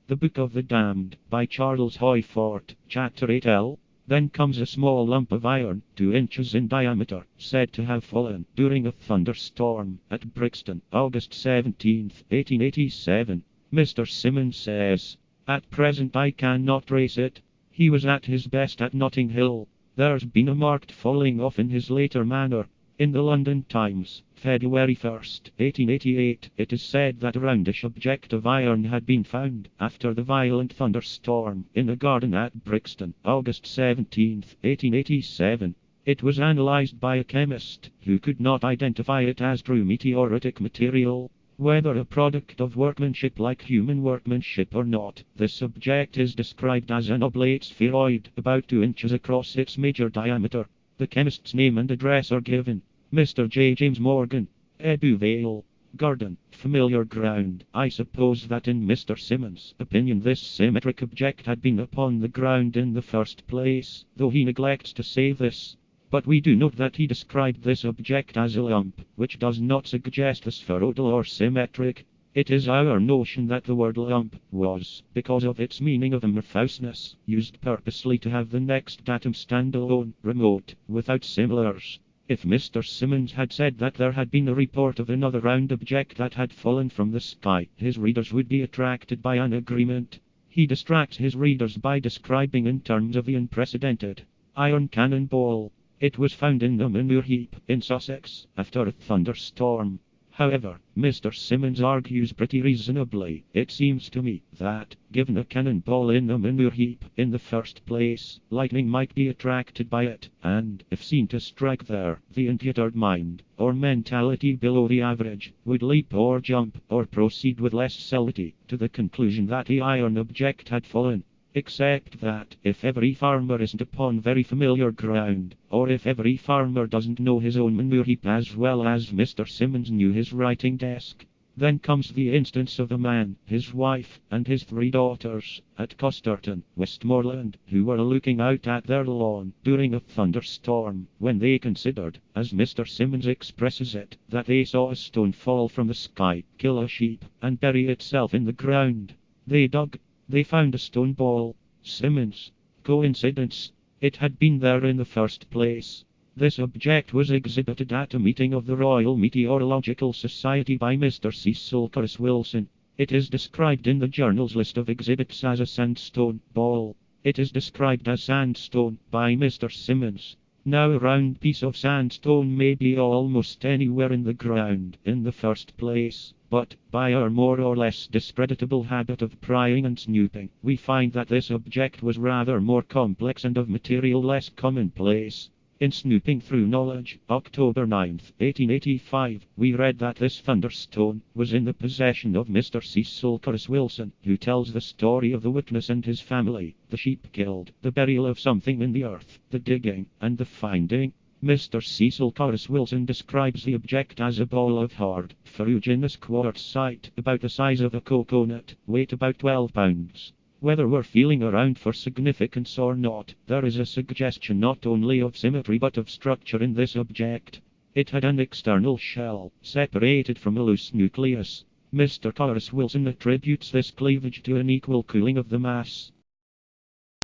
The Book of the Damned, by Charles Hoyfort, Chapter 8L. Then comes a small lump of iron, 2 inches in diameter, said to have fallen during a thunderstorm at Brixton, August 17, 1887. Mr. Simmons says, "At present I cannot trace it. He was at his best at Notting Hill. There's been a marked falling off in his later manner. In the London Times, February 1st, 1888, it is said that a roundish object of iron had been found, after the violent thunderstorm, in a garden at Brixton, August 17, 1887. It was analyzed by a chemist, who could not identify it as true meteoritic material. Whether a product of workmanship like human workmanship or not, this object is described as an oblate spheroid, about 2 inches across its major diameter. The chemist's name and address are given. Mr. J. James Morgan, Edu Vale, Garden, familiar ground. I suppose that in Mr. Simmons' opinion this symmetric object had been upon the ground in the first place, though he neglects to say this. But we do note that he described this object as a lump, which does not suggest the spheroidal or symmetric. It is our notion that the word lump was, because of its meaning of amorphousness, used purposely to have the next datum stand alone, remote, without similars. If Mr. Simmons had said that there had been a report of another round object that had fallen from the sky, his readers would be attracted by an agreement. He distracts his readers by describing in terms of the unprecedented iron cannonball. It was found in a manure heap in Sussex, after a thunderstorm. However, Mr. Simmons argues pretty reasonably, it seems to me, that, given a cannonball in a manure heap in the first place, lightning might be attracted by it, and, if seen to strike there, the untutored mind, or mentality below the average, would leap or jump, or proceed with less celerity, to the conclusion that the iron object had fallen. Except that, if every farmer isn't upon very familiar ground, or if every farmer doesn't know his own manure heap as well as Mr. Simmons knew his writing desk, then comes the instance of a man, his wife, and his 3 daughters, at Costerton, Westmoreland, who were looking out at their lawn during a thunderstorm, when they considered, as Mr. Simmons expresses it, that they saw a stone fall from the sky, kill a sheep, and bury itself in the ground. They dug. They found a stone ball. Simmons. Coincidence? It had been there in the first place. This object was exhibited at a meeting of the Royal Meteorological Society by Mr. Cecil Corris Wilson. It is described in the journal's list of exhibits as a sandstone ball. It is described as sandstone by Mr. Simmons. Now a round piece of sandstone may be almost anywhere in the ground in the first place. But, by our more or less discreditable habit of prying and snooping, we find that this object was rather more complex and of material less commonplace. In Snooping Through Knowledge, October 9, 1885, we read that this thunderstone was in the possession of Mr. Cecil Corris Wilson, who tells the story of the witness and his family, the sheep killed, the burial of something in the earth, the digging, and the finding. Mr. Cecil Corris Wilson describes the object as a ball of hard, ferruginous quartzite, about the size of a coconut, weight about 12 pounds. Whether we're feeling around for significance or not, there is a suggestion not only of symmetry but of structure in this object. It had an external shell, separated from a loose nucleus. Mr. Corris Wilson attributes this cleavage to an equal cooling of the mass.